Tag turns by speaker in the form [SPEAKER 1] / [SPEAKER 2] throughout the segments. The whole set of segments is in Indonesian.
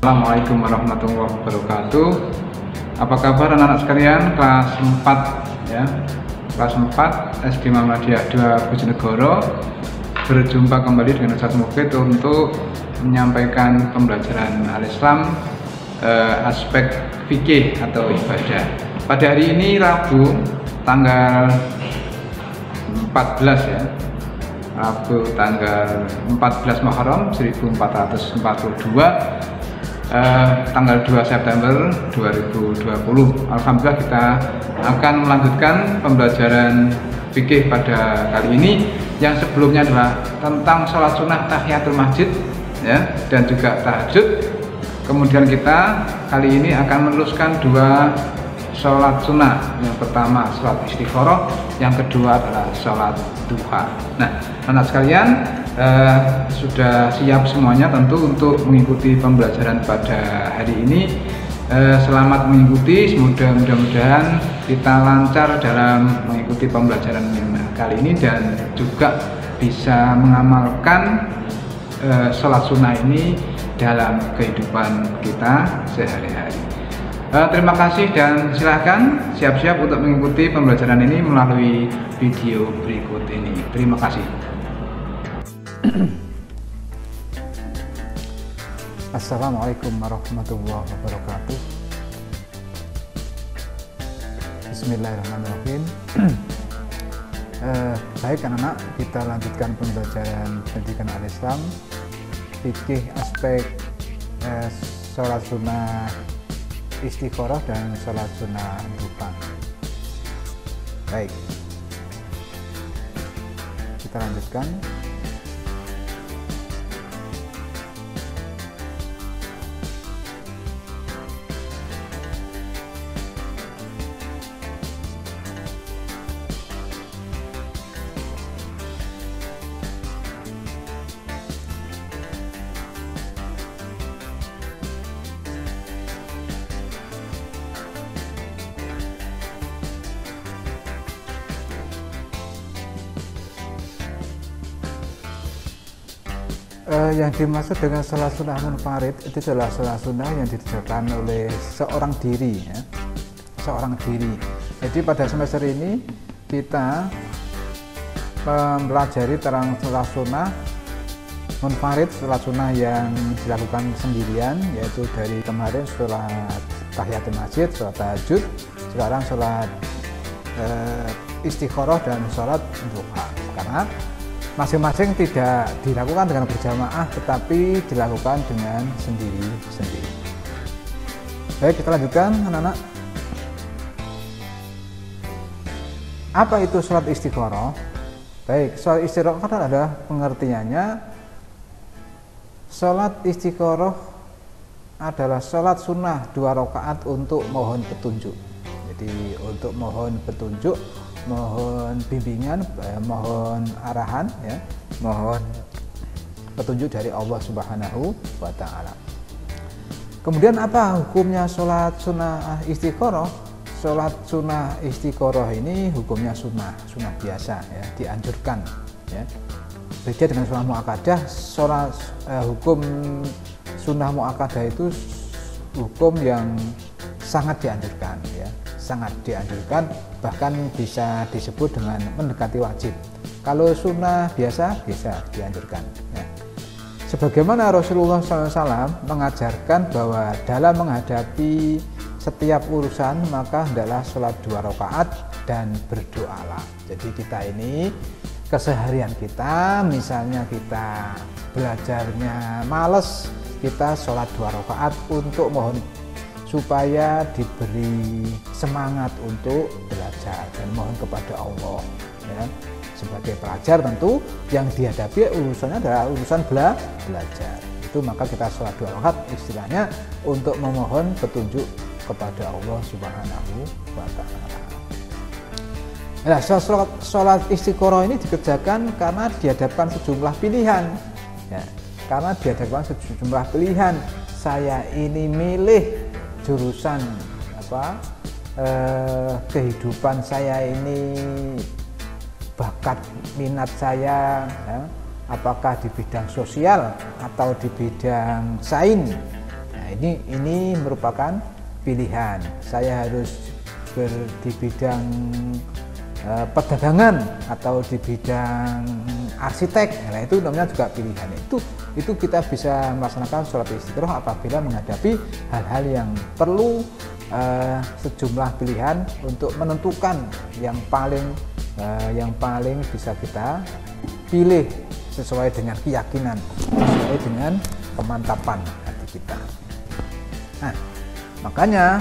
[SPEAKER 1] Assalamualaikum warahmatullahi wabarakatuh. Apa kabar anak-anak sekalian kelas 4 ya. Kelas 4 SD Muhammadiyah 2 Bojonegoro. Berjumpa kembali dengan Ustaz Mufid untuk menyampaikan pembelajaran Al-Islam aspek fikih atau ibadah. Pada hari ini Rabu tanggal 14 ya. Rabu tanggal 14 Muharram 1442 tanggal 2 September 2020. Alhamdulillah kita akan melanjutkan pembelajaran fikih pada kali ini yang sebelumnya adalah tentang sholat sunnah tahiyatul masjid ya, dan juga tahajud. Kemudian kita kali ini akan meneruskan dua sholat sunnah. Yang pertama sholat istikharah, yang kedua adalah sholat duha. Nah, anak sekalian sudah siap semuanya tentu untuk mengikuti pembelajaran pada hari ini. Selamat mengikuti, mudah-mudahan kita lancar dalam mengikuti pembelajaran kali ini dan juga bisa mengamalkan sholat sunnah ini dalam kehidupan kita sehari-hari. Terima kasih dan silahkan siap-siap untuk mengikuti pembelajaran ini melalui video berikut ini. Terima kasih.
[SPEAKER 2] Assalamualaikum warahmatullahi wabarakatuh. Bismillahirrahmanirrahim. Baik anak-anak, kita lanjutkan pembelajaran pendidikan Al-Islam, fikih aspek sholat sunnah istikharah dan sholat sunnah duha. Baik, kita lanjutkan. Yang dimaksud dengan sholat sunnah munfarid itu adalah sholat sunnah yang dikerjakan oleh seorang diri ya. Seorang diri. Jadi pada semester ini kita mempelajari tentang sholat sunnah munfarid, sholat sunnah yang dilakukan sendirian, yaitu dari kemarin sholat tahiyatul masjid, sholat tahajud, sekarang sholat istikharah dan sholat duha. Karena masing-masing tidak dilakukan dengan berjamaah, tetapi dilakukan dengan sendiri-sendiri. Baik, kita lanjutkan anak-anak. Apa itu sholat istikharah? Baik, sholat istikharah adalah pengertiannya, sholat istikharah adalah sholat sunnah 2 rakaat untuk mohon petunjuk. Jadi untuk mohon petunjuk, mohon bimbingan, mohon arahan ya, mohon petunjuk dari Allah Subhanahu wa taala. Kemudian apa hukumnya sholat sunnah istikharah? Sholat sunnah istikharah ini hukumnya sunnah biasa ya, dianjurkan ya. Beda dengan sholat muakkadah. Hukum sunnah muakkadah itu hukum yang sangat dianjurkan ya, sangat dianjurkan, bahkan bisa disebut dengan mendekati wajib. Kalau sunnah biasa bisa dianjurkan ya. Sebagaimana Rasulullah SAW mengajarkan bahwa dalam menghadapi setiap urusan maka hendaklah sholat 2 rakaat dan berdoalah. Jadi kita ini keseharian kita, misalnya kita belajarnya males, kita sholat 2 rakaat untuk mohon supaya diberi semangat untuk belajar dan mohon kepada Allah ya. Sebagai pelajar tentu yang dihadapi urusannya adalah urusan belajar. Itu maka kita sholat 2 rakaat istilahnya untuk memohon petunjuk kepada Allah Subhanahu wa taala. Nah, sholat istikharah ini dikerjakan karena dihadapkan sejumlah pilihan ya. Karena dihadapkan sejumlah pilihan, saya ini milih jurusan apa, kehidupan saya ini, bakat minat saya ya, apakah di bidang sosial atau di bidang sains ya, Nah, ini merupakan pilihan. Saya harus di bidang perdagangan atau di bidang arsitek. Nah, itu namanya juga pilihan. Itu kita bisa melaksanakan sholat istiqoroh apabila menghadapi hal-hal yang perlu sejumlah pilihan untuk menentukan yang paling bisa kita pilih sesuai dengan keyakinan, sesuai dengan kemantapan hati kita. Nah, makanya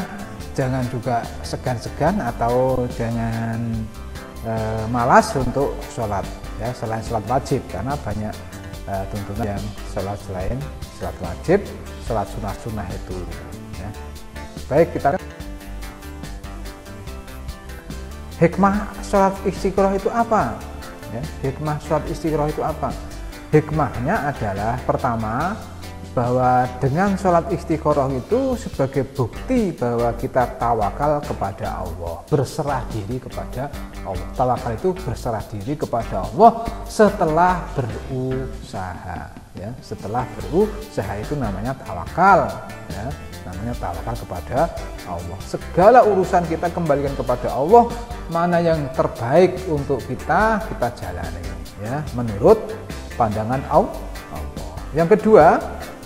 [SPEAKER 2] jangan juga segan-segan atau jangan malas untuk sholat, ya, selain sholat wajib, karena banyak tuntunan yang sholat selain sholat wajib, sholat sunnah-sunnah itu. Ya. Baik, kita hikmah sholat istiqoroh itu apa? Ya, hikmah sholat istiqoroh itu apa? Hikmahnya adalah pertama, bahwa dengan sholat istiqoroh itu sebagai bukti bahwa kita tawakal kepada Allah, berserah diri kepada Allah. Tawakal itu berserah diri kepada Allah setelah berusaha, ya. Setelah berusaha itu namanya tawakal, ya. Namanya tawakal kepada Allah. Segala urusan kita kembalikan kepada Allah, mana yang terbaik untuk kita jalani, ya, menurut pandangan Allah. Yang kedua,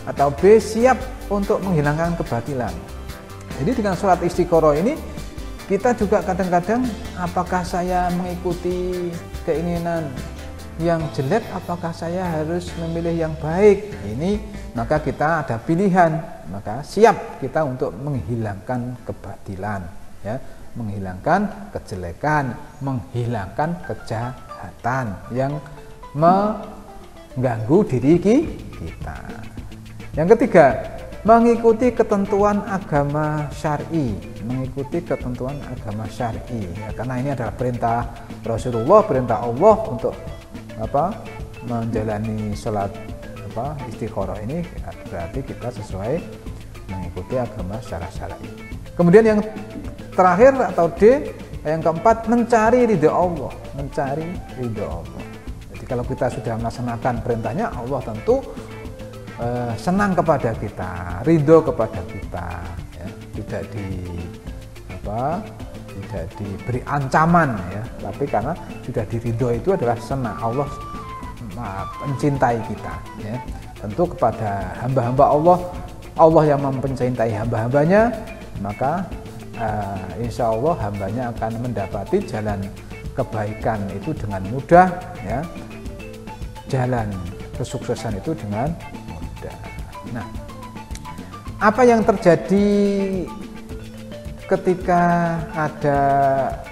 [SPEAKER 2] atau B, siap untuk menghilangkan kebatilan. Jadi dengan sholat istiqoroh ini kita juga kadang-kadang, apakah saya mengikuti keinginan yang jelek, apakah saya harus memilih yang baik? Ini maka kita ada pilihan, maka siap kita untuk menghilangkan kebatilan, ya, menghilangkan kejelekan, menghilangkan kejahatan yang mengganggu diri kita. Yang ketiga, mengikuti ketentuan agama syar'i, mengikuti ketentuan agama syar'i. Ya, karena ini adalah perintah Rasulullah, perintah Allah untuk menjalani sholat istiqoroh ini, berarti kita sesuai mengikuti agama secara syar'i. Kemudian yang terakhir atau D, yang keempat, mencari ridha Allah, mencari ridha Allah. Jadi kalau kita sudah melaksanakan perintahnya, Allah tentu senang kepada kita, ridho kepada kita, ya. Tidak diberi ancaman, ya, tapi karena sudah diridho itu adalah senang, Allah mencintai kita, ya. Tentu kepada hamba-hamba Allah yang mencintai hamba-hambanya, maka insya Allah hambanya akan mendapati jalan kebaikan itu dengan mudah, ya. Jalan kesuksesan itu dengan mudah. Nah, apa yang terjadi ketika ada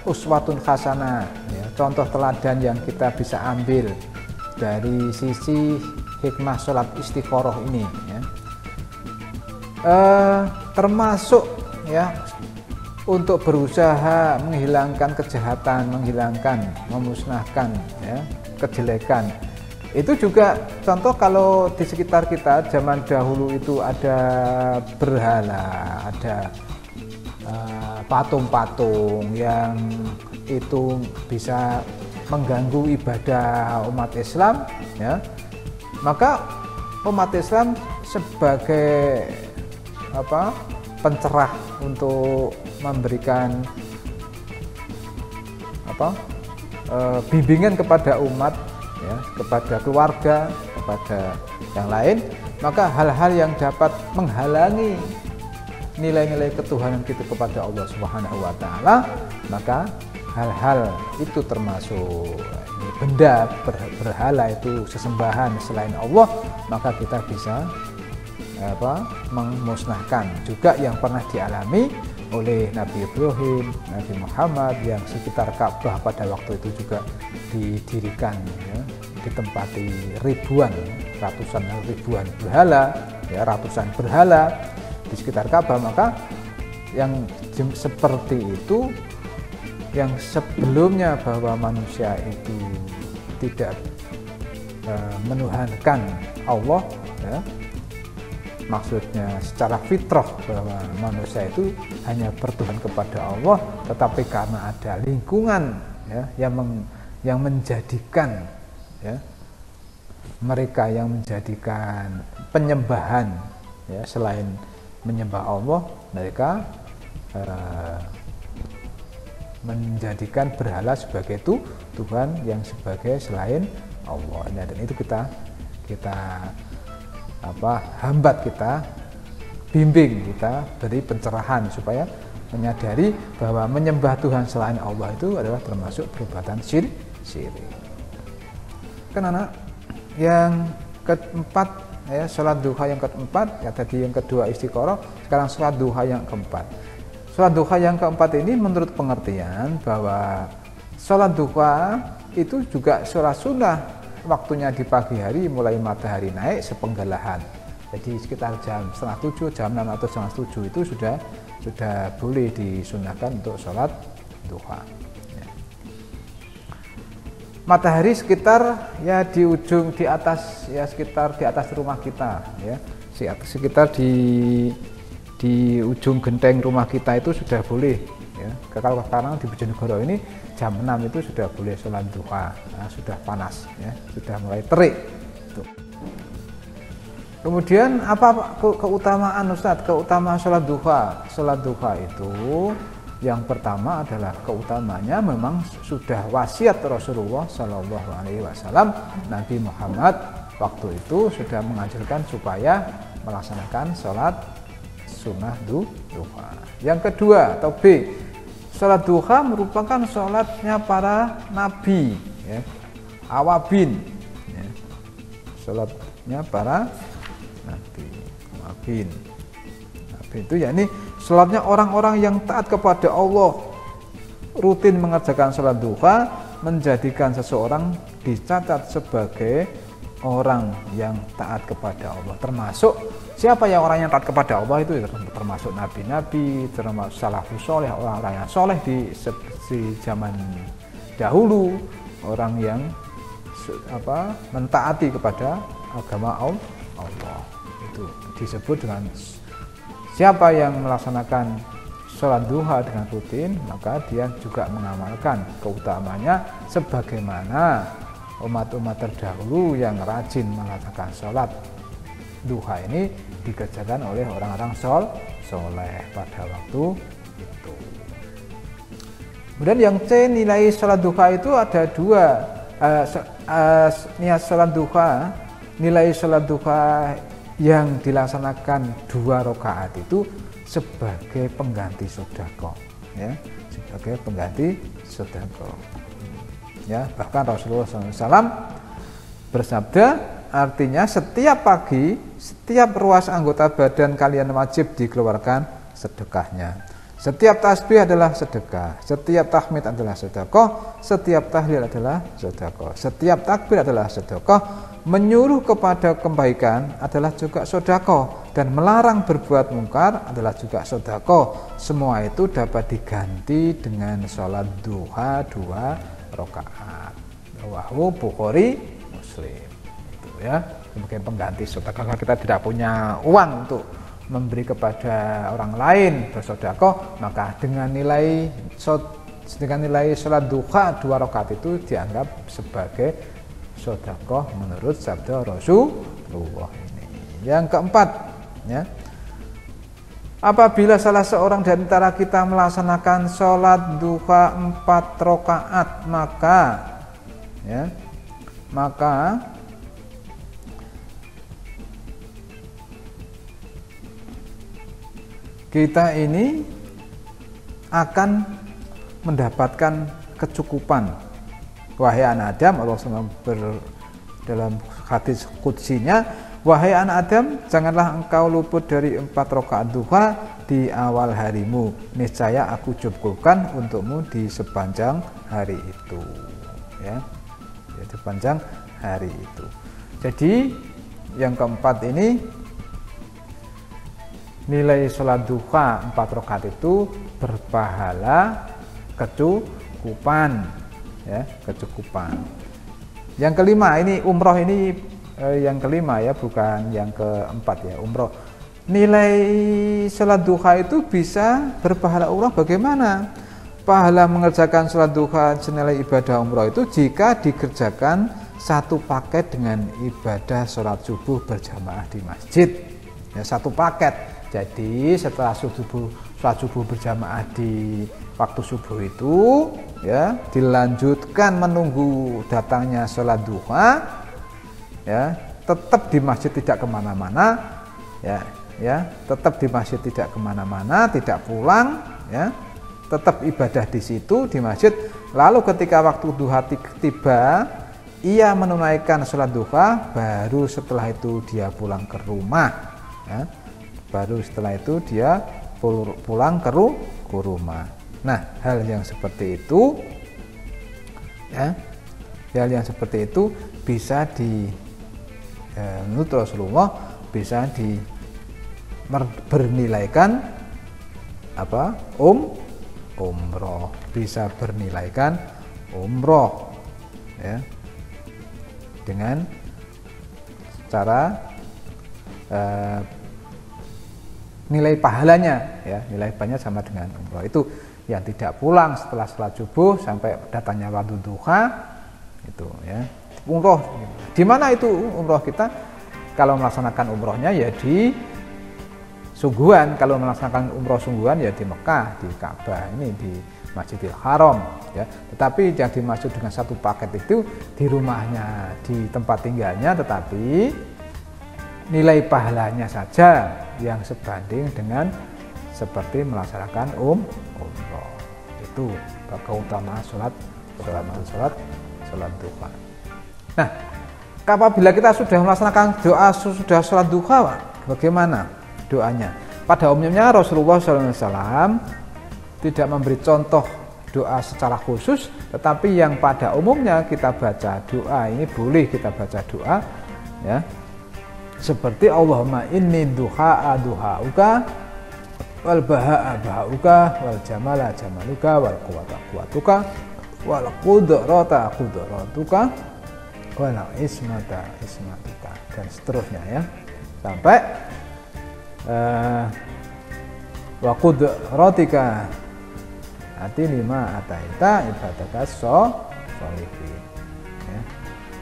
[SPEAKER 2] uswatun hasanah, ya, contoh teladan yang kita bisa ambil dari sisi hikmah sholat istiqoroh ini, ya, termasuk, ya, untuk berusaha menghilangkan kejahatan, memusnahkan, ya, kejelekan. Itu juga contoh kalau di sekitar kita zaman dahulu itu ada berhala, ada patung-patung yang itu bisa mengganggu ibadah umat Islam, ya. Maka umat Islam sebagai pencerah untuk memberikan bimbingan kepada umat, ya, kepada keluarga, kepada yang lain, maka hal-hal yang dapat menghalangi nilai-nilai ketuhanan kita kepada Allah Subhanahu wa taala, maka hal-hal itu termasuk benda berhala, itu sesembahan selain Allah, maka kita bisa memusnahkan. Juga yang pernah dialami oleh Nabi Ibrahim, Nabi Muhammad, yang sekitar Ka'bah pada waktu itu juga didirikan, ya, ditempati ratusan ribuan berhala, ya, ratusan berhala di sekitar Ka'bah. Maka yang seperti itu, yang sebelumnya bahwa manusia itu tidak menuhankan Allah, ya, maksudnya secara fitrah bahwa manusia itu hanya bertuhan kepada Allah, tetapi karena ada lingkungan, ya, yang menjadikan, ya, mereka yang menjadikan penyembahan, ya, selain menyembah Allah, mereka menjadikan berhala sebagai Tuhan yang sebagai selain Allah. Dan itu kita hambat, kita bimbing, kita beri pencerahan supaya menyadari bahwa menyembah Tuhan selain Allah itu adalah termasuk perbuatan syirik. Kan anak yang keempat ya, sholat duha yang keempat, ya tadi yang kedua istiqoroh, sekarang sholat duha yang keempat. Sholat duha yang keempat ini menurut pengertian bahwa sholat duha itu juga sholat sunnah, waktunya di pagi hari mulai matahari naik sepenggalahan. Jadi sekitar jam 6:30, jam 6 atau jam 7 itu sudah boleh disunahkan untuk sholat duha. Ya. Matahari sekitar ya di atas rumah kita ya, sekitar di ujung genteng rumah kita itu sudah boleh ya. Kalau sekarang di Bojonegoro ini jam 6 itu sudah boleh sholat duha, sudah panas ya, sudah mulai terik. Kemudian apa keutamaan Ustadz? Keutamaan sholat duha. Sholat duha itu yang pertama adalah keutamanya memang sudah wasiat Rasulullah Shallallahu Alaihi Wasallam, Nabi Muhammad waktu itu sudah mengajarkan supaya melaksanakan sholat sunnah duha. Yang kedua atau B, sholat duha merupakan sholatnya para nabi, ya, awabin, ya. Sholatnya para nabi itu yakni sholatnya orang-orang yang taat kepada Allah, rutin mengerjakan sholat duha, menjadikan seseorang dicatat sebagai orang yang taat kepada Allah. Termasuk siapa yang orang yang taat kepada Allah itu termasuk nabi-nabi, termasuk salafus soleh, orang-orang yang soleh di zaman dahulu, orang yang mentaati kepada agama Allah. Itu disebut dengan siapa yang melaksanakan sholat duha dengan rutin, maka dia juga mengamalkan keutamanya sebagaimana umat-umat terdahulu yang rajin melaksanakan sholat duha ini dikerjakan oleh orang-orang soleh pada waktu itu. Kemudian yang C, nilai sholat duha itu ada dua. Niat sholat duha, nilai sholat duha yang dilaksanakan 2 rakaat itu sebagai pengganti sedekah, ya, sebagai pengganti sedekah. Ya, bahkan Rasulullah SAW bersabda, artinya setiap pagi, setiap ruas anggota badan kalian wajib dikeluarkan sedekahnya. Setiap tasbih adalah sedekah, setiap tahmid adalah sedekah, setiap tahlil adalah sedekah, setiap takbir adalah sedekah, menyuruh kepada kebaikan adalah juga sedekah, dan melarang berbuat mungkar adalah juga sedekah. Semua itu dapat diganti dengan sholat duha 2 rakaat. Rawahu Bukhari Muslim. Itu ya, sebagai pengganti sedekah. Kalau kita tidak punya uang untuk memberi kepada orang lain bersedekah, maka dengan nilai sholat duha 2 rakaat itu dianggap sebagai sedekah menurut sabda Rasulullah ini. Yang keempat, ya, apabila salah seorang di antara kita melaksanakan sholat duha 4 rakaat, maka kita ini akan mendapatkan kecukupan. Wahai anak Adam, Allah dalam hadis qudsinya, wahai anak Adam, janganlah engkau luput dari 4 rakaat duha di awal harimu, niscaya aku cukupkan untukmu di sepanjang hari itu, ya, di sepanjang hari itu. Jadi yang keempat ini, nilai sholat duha 4 rakaat itu berpahala kecukupan, ya, kecukupan. Yang kelima, ini umroh ini yang kelima ya, bukan yang keempat ya, umroh. Nilai sholat duha itu bisa berpahala umroh bagaimana? Pahala mengerjakan sholat duha senilai ibadah umroh itu jika dikerjakan satu paket dengan ibadah sholat subuh berjamaah di masjid. Ya, satu paket. Jadi setelah sholat subuh berjamaah di waktu subuh itu ya dilanjutkan menunggu datangnya sholat duha ya, tetap di masjid tidak kemana-mana ya tetap di masjid tidak kemana-mana, tidak pulang ya, tetap ibadah di situ di masjid. Lalu ketika waktu duha tiba, ia menunaikan sholat duha, baru setelah itu dia pulang ke rumah ya. Baru setelah itu dia pulang ke rumah. Nah, hal yang seperti itu ya, hal yang seperti itu bisa menurut Rasulullah bisa bernilaikan apa? Umroh, bisa bernilaikan umroh ya, dengan cara nilai pahalanya ya, nilai pahalanya sama dengan umroh. Itu yang tidak pulang setelah sholat subuh sampai datangnya waktu duha itu ya, umroh. Di mana itu umroh kita? Kalau melaksanakan umrohnya ya di sungguhan, kalau melaksanakan umroh sungguhan ya di Mekah, di Ka'bah, ini di Masjidil Haram ya. Tetapi yang dimaksud dengan satu paket itu di rumahnya, di tempat tinggalnya, tetapi nilai pahalanya saja yang sebanding dengan seperti melaksanakan umroh. Itu keutamaan sholat duha. Nah, apabila kita sudah melaksanakan doa sudah sholat duha, bagaimana doanya? Pada umumnya Rasulullah SAW tidak memberi contoh doa secara khusus, tetapi yang pada umumnya kita baca doa ini boleh kita baca doa ya, seperti Allahumma inni duha'a duha'uka wal baha'a baha'uka wal jamala jamaluka wal quwata quwatuka wal qudrata qudratuka wal ismata ismatuka, dan seterusnya ya, sampai wa qudratika ati lima ataita ibadaka sholihin ya,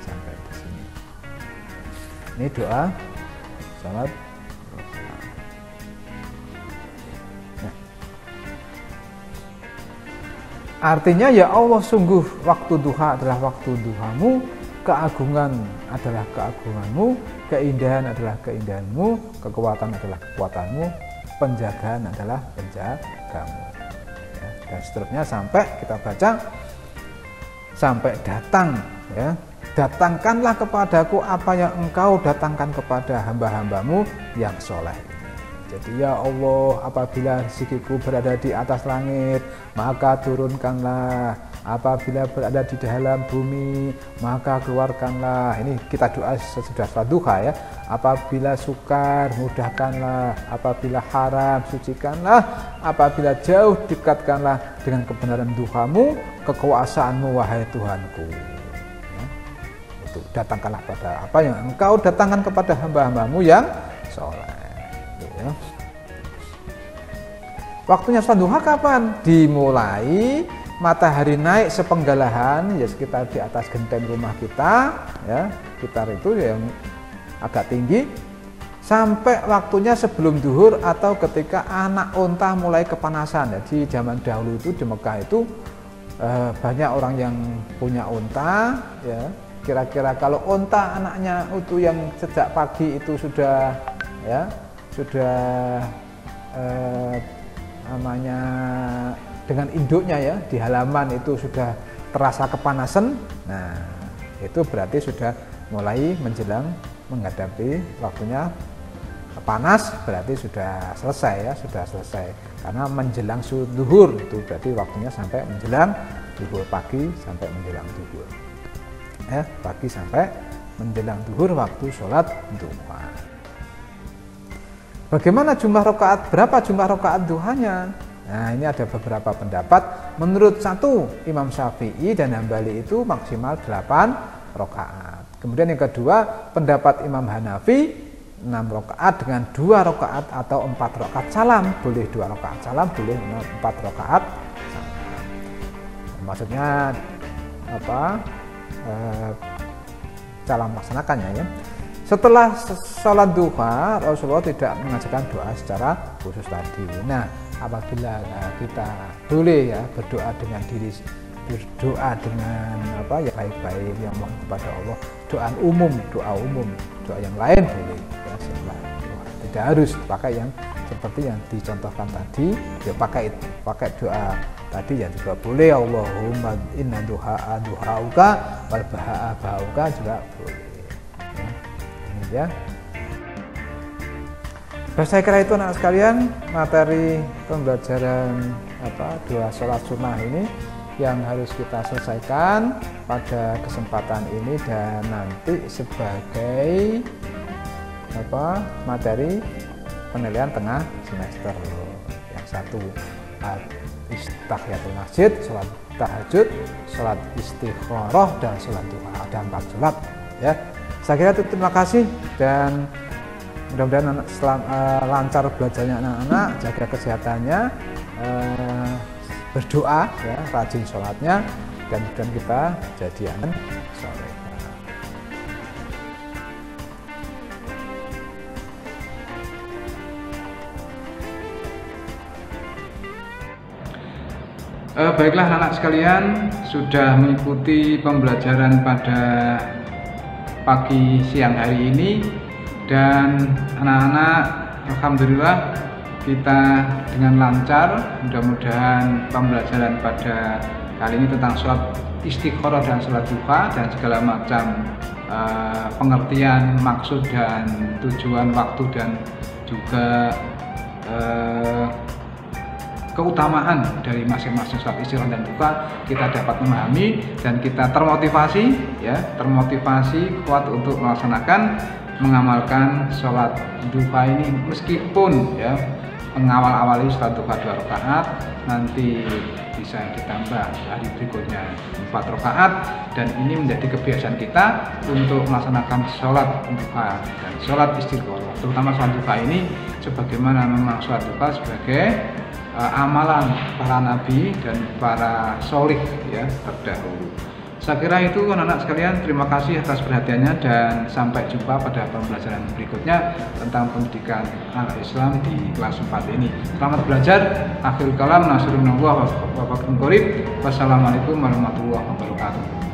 [SPEAKER 2] sampai di sini. Ini doa salat. Nah, artinya ya Allah, sungguh waktu duha adalah waktu duhamu, keagungan adalah keagunganmu, keindahan adalah keindahanmu, kekuatan adalah kekuatanmu, penjagaan adalah penjagamu ya, dan seterusnya sampai kita baca sampai datang ya, datangkanlah kepadaku apa yang engkau datangkan kepada hamba-hambamu yang soleh. Jadi ya Allah, apabila rezekiku berada di atas langit, maka turunkanlah. Apabila berada di dalam bumi, maka keluarkanlah. Ini kita doa sesudah sholat duha ya. Apabila sukar, mudahkanlah. Apabila haram, sucikanlah. Apabila jauh, dekatkanlah dengan kebenaran duhamu, kekuasaanmu, wahai Tuhanku. Ya. Itu datangkanlah pada apa yang engkau datangkan kepada hamba-hambamu yang soleh. Ya. Waktunya sholat duha kapan? Dimulai matahari naik sepenggalahan ya, sekitar di atas genteng rumah kita ya, sekitar itu yang agak tinggi, sampai waktunya sebelum duhur atau ketika anak unta mulai kepanasan ya. Di zaman dahulu itu di Mekah itu banyak orang yang punya unta ya, kira-kira kalau unta anaknya itu yang sejak pagi itu sudah ya, sudah namanya dengan induknya ya di halaman itu sudah terasa kepanasan, nah itu berarti sudah mulai menjelang menghadapi waktunya panas, berarti sudah selesai ya, sudah selesai, karena menjelang zuhur itu berarti waktunya sampai menjelang zuhur, pagi sampai menjelang zuhur ya, pagi sampai menjelang zuhur waktu sholat duha. Bagaimana jumlah rakaat, berapa jumlah rakaat duhanya? Nah, ini ada beberapa pendapat. Menurut satu Imam Syafi'i dan Hambali itu maksimal 8 rakaat. Kemudian yang kedua, pendapat Imam Hanafi 6 rakaat dengan 2 rakaat atau 4 rakaat salam. Boleh 2 rakaat salam, boleh 4 rakaat salam. Maksudnya apa? Cara melaksanakannya ya. Setelah sholat duha, Rasulullah tidak mengajarkan doa secara khusus tadi. Nah, apabila kita boleh ya berdoa dengan berdoa dengan apa ya baik-baik yang mohon kepada Allah, doa umum, doa yang lain boleh ya setelah doa. Tidak harus pakai yang seperti yang dicontohkan tadi, ya pakai doa tadi yang juga boleh. Allahumma inna duhauka wal bahauka juga boleh. Ya. Saya kira itu anak sekalian materi pembelajaran doa sholat sunnah ini yang harus kita selesaikan pada kesempatan ini, dan nanti sebagai materi penilaian tengah semester. Yang satu tahiyatul masjid, sholat tahajud, sholat istikharah, dan sholat duha. Ada 4 sholat ya. Saya kira itu, terima kasih, dan mudah-mudahan lancar belajarnya anak-anak, jaga kesehatannya, berdoa ya, rajin sholatnya, dan kita jadi anak soleh.
[SPEAKER 1] Baiklah anak sekalian, sudah mengikuti pembelajaran pada pagi siang hari ini, dan anak-anak alhamdulillah kita dengan lancar. Mudah-mudahan pembelajaran pada kali ini tentang sholat istikharah dan sholat duha dan segala macam pengertian, maksud dan tujuan waktu, dan juga keutamaan dari masing-masing sholat istikharah dan duha kita dapat memahami, dan kita termotivasi kuat untuk melaksanakan, mengamalkan sholat duha ini, meskipun ya mengawal-awali sholat duha 2 rakaat, nanti bisa ditambah hari berikutnya 4 rakaat, dan ini menjadi kebiasaan kita untuk melaksanakan sholat duha dan sholat istikharah, terutama sholat duha ini, sebagaimana memang sholat duha sebagai amalan para nabi dan para sholih ya terdahulu. Saya kira itu anak-anak sekalian, terima kasih atas perhatiannya, dan sampai jumpa pada pembelajaran berikutnya tentang pendidikan al-Islam di kelas 4 ini. Selamat belajar. Akhirul kalam, nasrullah wa barakatuh. Wassalamualaikum warahmatullahi wabarakatuh.